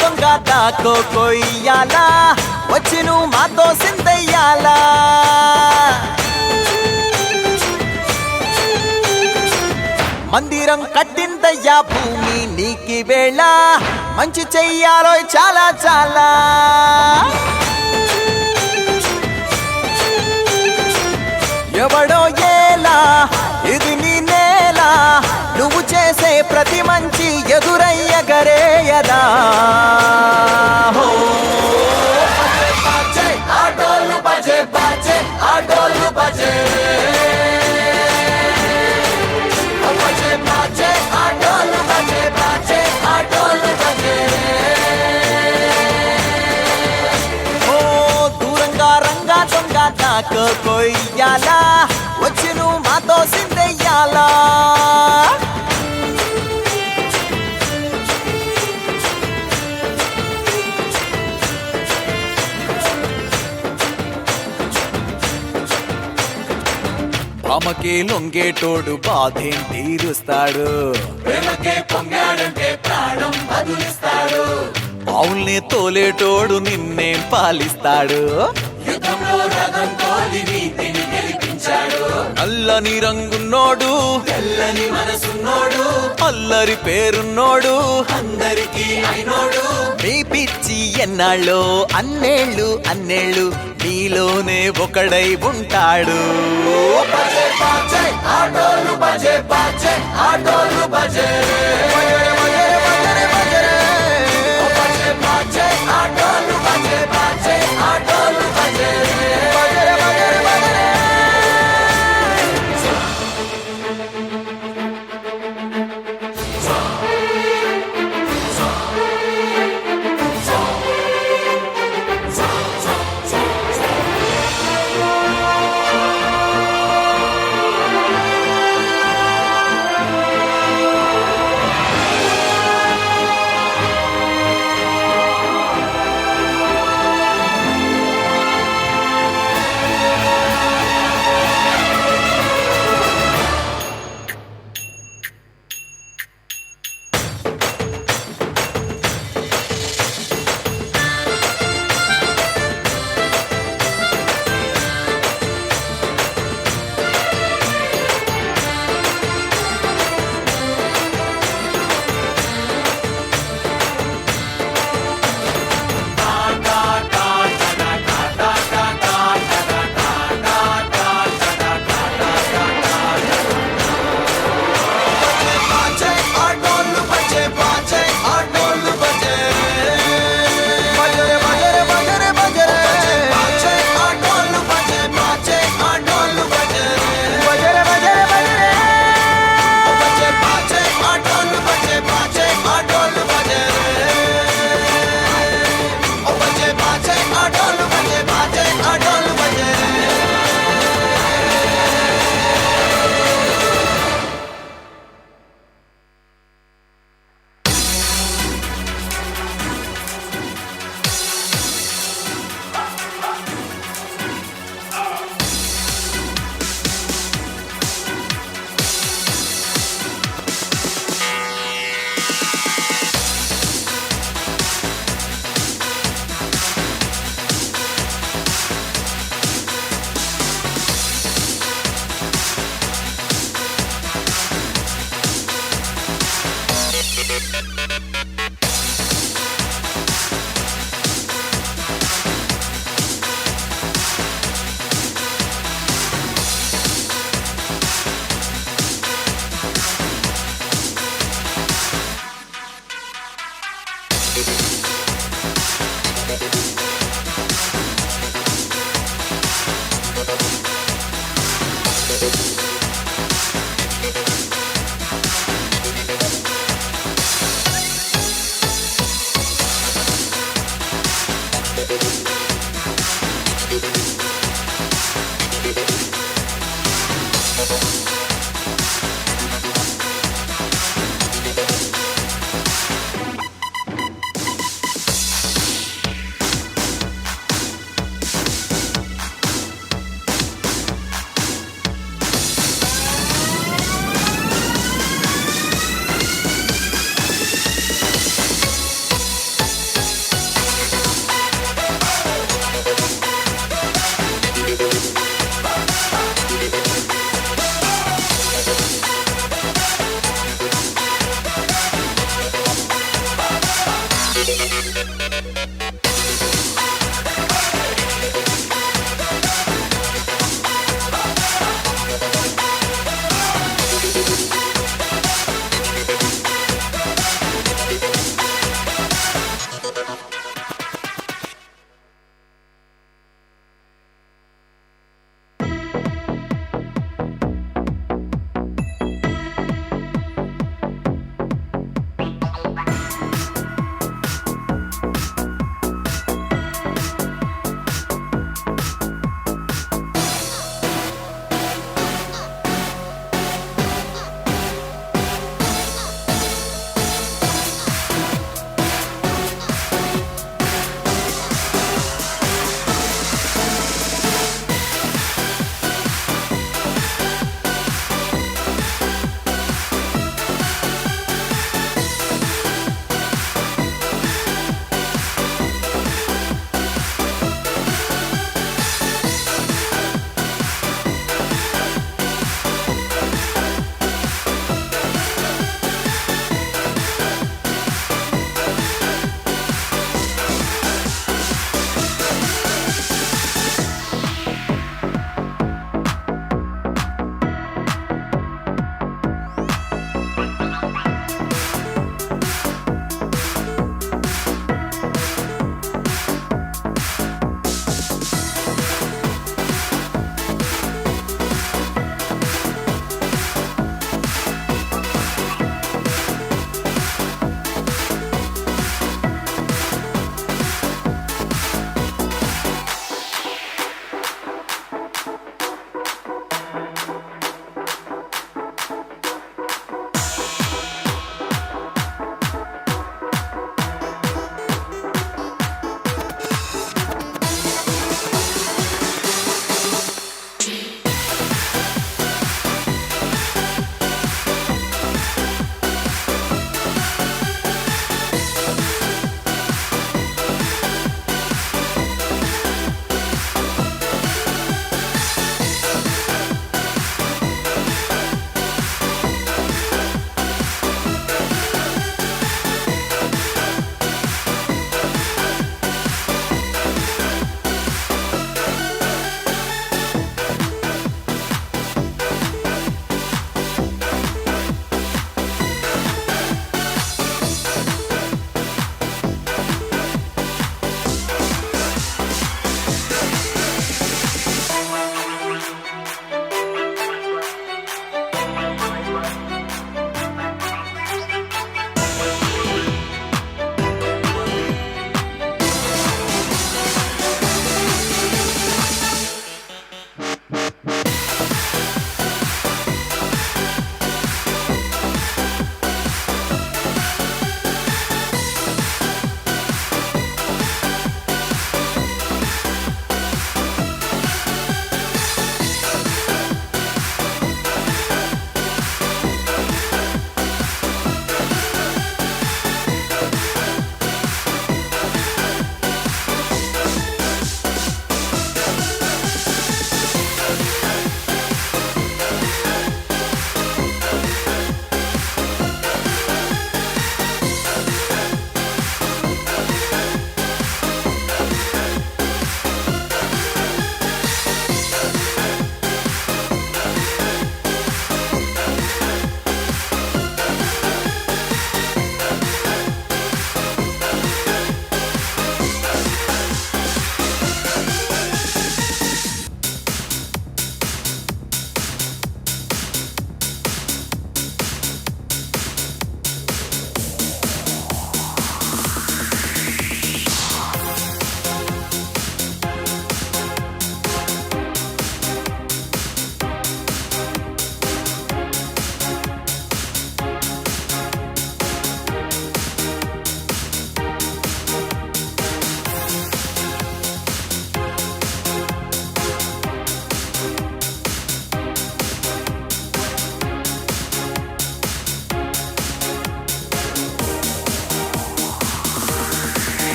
దొంగ దాకో కొయ్యాలా వచ్చి నువ్వు మాతో సిందయ్యాలా మందిరం కట్టిందయ్యా భూమి నీకి వేళ మంచి చెయ్యాలో చాలా చాలా ఎవడో ఏలా ఇది నీ నేల నువ్వు చేసే ప్రతి మంచి ఎదురయ్యగరేయదా ఆటోలు బజే బజే ఆటోలు బజే దాకో కొయ్యాలా వచ్చి నువ్వు మాతో సిందయ్యాలా ప్రేమకే లొంగేటోడు బాధేం తీరుస్తాడు ప్రేమకే పొంగాడంటే ప్రాణం బదులిస్తాడు పావుల్ని తోలేటోడు నిన్నేం పాలిస్తాడు యుద్ధంలో రథం తోలి నీతిని గెలిపించాడు నల్లని రంగున్నోడు తెల్లని మనసున్నోడు అల్లరి పేరున్నోడు అందరికీ అయినోడు మీ పిచ్చి ఎన్నాళ్ళో అన్నేళ్ళు అన్నేళ్ళు నీలోనే ఒకడై ఉంటాడు బజే బాజే ఆటోలు బజే బాజే ఆటోలు బజే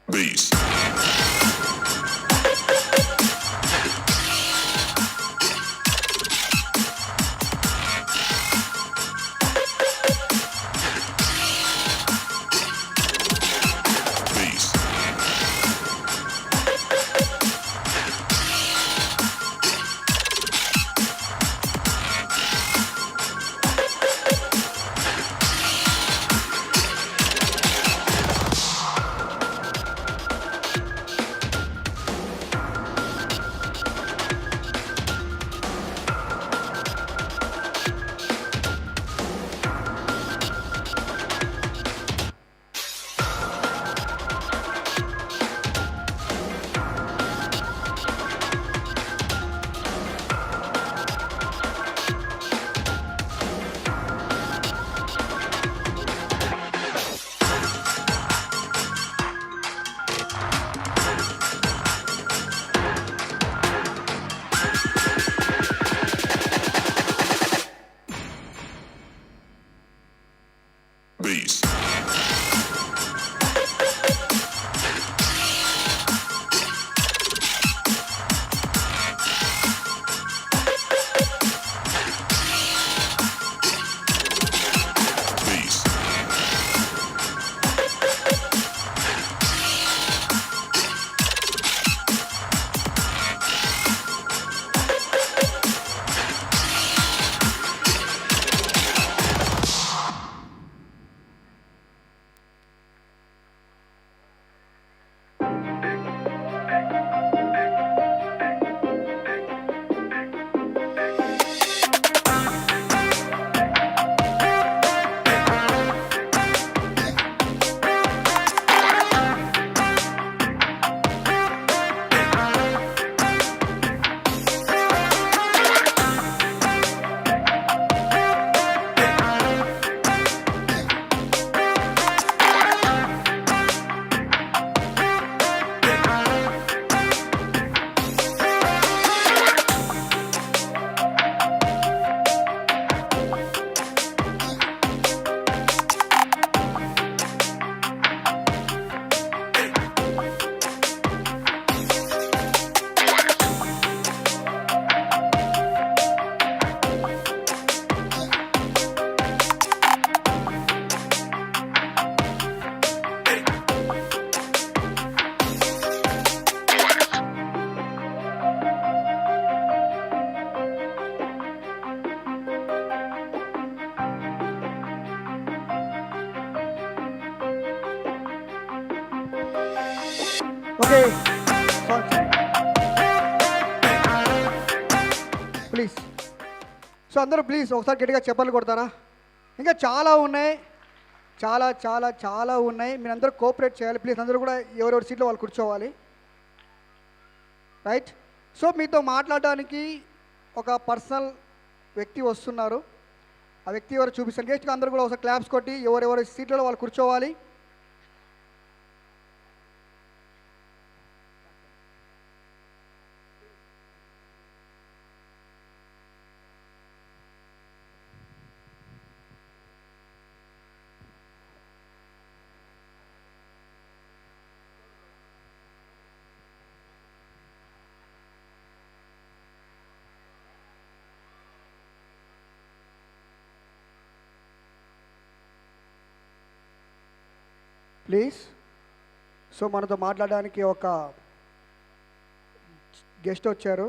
Beast. Beast. Beast. Beast. Okay please. So అందరూ ప్లీజ్ ఒకసారి గట్టిగా చెప్పలు కొడతారా? ఇంకా చాలా ఉన్నాయి, చాలా చాలా చాలా ఉన్నాయి. మీరు అందరూ కోఆపరేట్ చేయాలి ప్లీజ్. అందరూ కూడా ఎవరెవరి సీట్లో వాళ్ళు కూర్చోవాలి, రైట్? సో మీతో మాట్లాడడానికి ఒక పర్సనల్ వ్యక్తి వస్తున్నారు. ఆ వ్యక్తి ఎవరు చూపిస్తారు. గెస్ట్కి అందరూ కూడా ఒకసారి క్లాప్స్ కొట్టి ఎవరెవరు సీట్లలో వాళ్ళు కూర్చోవాలి. ప్లీజ్. సో మనతో మాట్లాడడానికి ఒక గెస్ట్ వచ్చారు.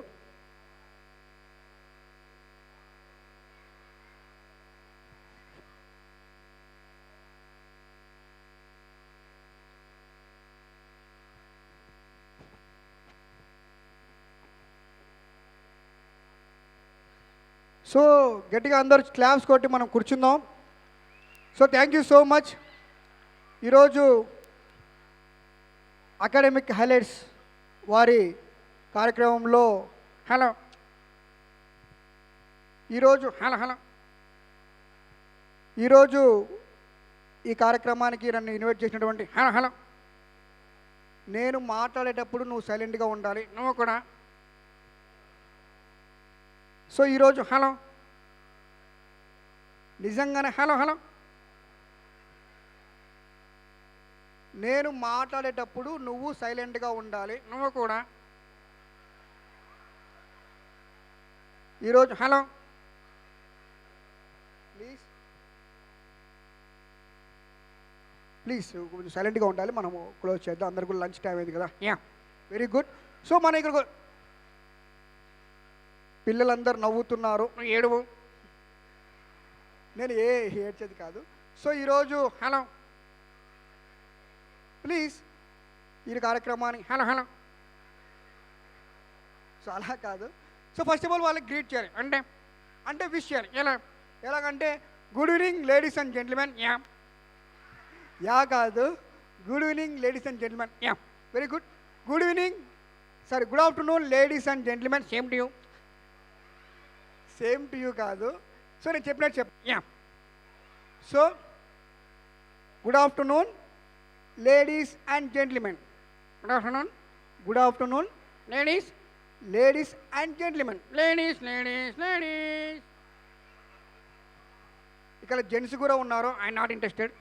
సో గట్టిగా అందరూ క్లాప్స్ కొట్టి మనం కూర్చుందాం. So thank you so much. ఈరోజు అకాడమిక్ హైలైట్స్ వారి కార్యక్రమంలో హలో ఈరోజు ఈ కార్యక్రమానికి నన్ను ఇన్వైట్ చేసినటువంటి హలో నేను మాట్లాడేటప్పుడు నువ్వు సైలెంట్గా ఉండాలి, నువ్వు కూడా. సో ఈరోజు హలో నిజంగానే హలో నేను మాట్లాడేటప్పుడు నువ్వు సైలెంట్గా ఉండాలి, నువ్వు కూడా. ఈరోజు హలో ప్లీజ్ కొంచెం సైలెంట్గా ఉండాలి. మనము క్లోజ్ చేద్దాం. అందరు కూడా లంచ్ టైం అయింది కదా. Very good. సో మన ఇక్కడ పిల్లలందరూ నవ్వుతున్నారు, ఏడువు. నేను ఏడ్చేది కాదు. సో ఈరోజు హలో ప్లీజ్ ఈ కార్యక్రమానికి హలో సో అలా కాదు. సో ఫస్ట్ ఆఫ్ ఆల్ వాళ్ళకి గ్రీట్ చేయాలి, అంటే విష్ చేయాలి. ఎలాగంటే good evening ladies and gentlemen. కాదు, good evening ladies and gentlemen. Very good. Good evening good afternoon ladies and gentlemen. Same to you కాదు. సో నేను చెప్పినట్టు so good afternoon ladies and gentlemen. Good afternoon ladies and gentlemen. Ladies. ఇక్కడ gents కూడా ఉన్నారు. I not interested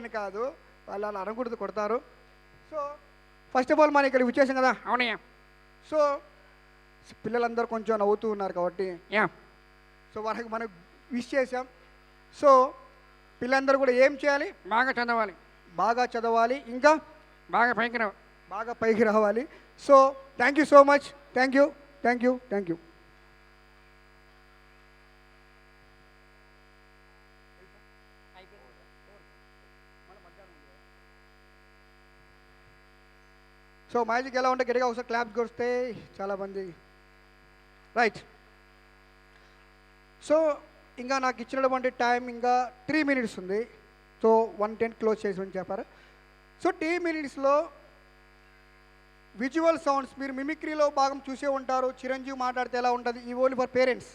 అని కాదు, వాళ్ళు అలా అనకూడదు, కొడతారు. సో ఫస్ట్ ఆఫ్ ఆల్ మనం ఇక్కడ విచ్చేసాం కదా. అవునయ్యా. సో పిల్లలందరూ కొంచెం నవ్వుతూ ఉన్నారు కాబట్టి సో వాళ్ళకి మనం విష్ చేసాం. సో పిల్లలందరూ కూడా ఏం చేయాలి? బాగా చదవాలి, ఇంకా బాగా పైకి రావాలి. So thank you so much. Thank you. So magic ఎలా ఉంటే గట్టిగా ఒకసారి క్లాప్స్ కొడితే చాలామంది. రైట్. సో ఇంకా నాకు ఇచ్చినటువంటి టైం ఇంకా 3 minutes ఉంది. సో 1:10 క్లోజ్ చేసి చెప్పారు. సో 3 minutesలో విజువల్ సౌండ్స్ మీరు మిమిక్రీలో భాగం చూసే ఉంటారు. చిరంజీవి మాట్లాడితే ఎలా ఉంటుంది, ఈ ఓన్లీ ఫర్ పేరెంట్స్.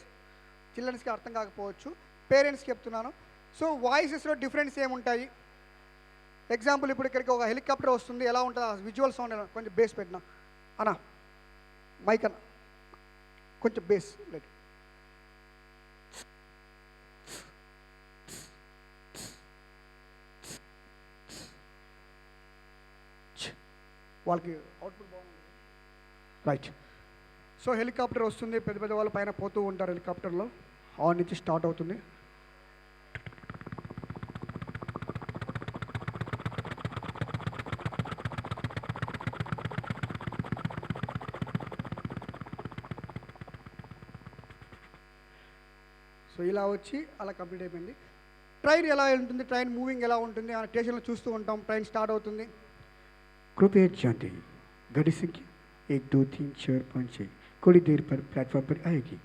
చిల్డ్రన్స్కి అర్థం కాకపోవచ్చు, పేరెంట్స్కి చెప్తున్నాను. సో వాయిసెస్లో డిఫరెన్స్ ఏముంటాయి? ఎగ్జాంపుల్ ఇప్పుడు ఇక్కడికి ఒక హెలికాప్టర్ వస్తుంది, ఎలా ఉంటుంది ఆ విజువల్ సౌండ్? ఎలా కొంచెం బేస్ పెట్టినా అన్నా, మైక్ అన్న కొంచెం బేస్ లైట్. వాళ్ళకి అవుట్పుట్ బాగుంది. రైట్. సో హెలికాప్టర్ వస్తుంది, పెద్ద పెద్ద వాళ్ళు పైన పోతూ ఉంటారు హెలికాప్టర్లో. ఆన్ నుంచి స్టార్ట్ అవుతుంది. సో ఇలా వచ్చి అలా కంప్లీట్ అయిపోయింది. ట్రైన్ ఎలా ఉంటుంది, ట్రైన్ మూవింగ్ ఎలా ఉంటుంది, ఆ స్టేషన్లో చూస్తూ ఉంటాం. ట్రైన్ స్టార్ట్ అవుతుంది. कृपया जानते गाड़ी संख्या 1 2 3 4 5 6 थोड़ी देर पर प्लेटफॉर्म पर आएगी.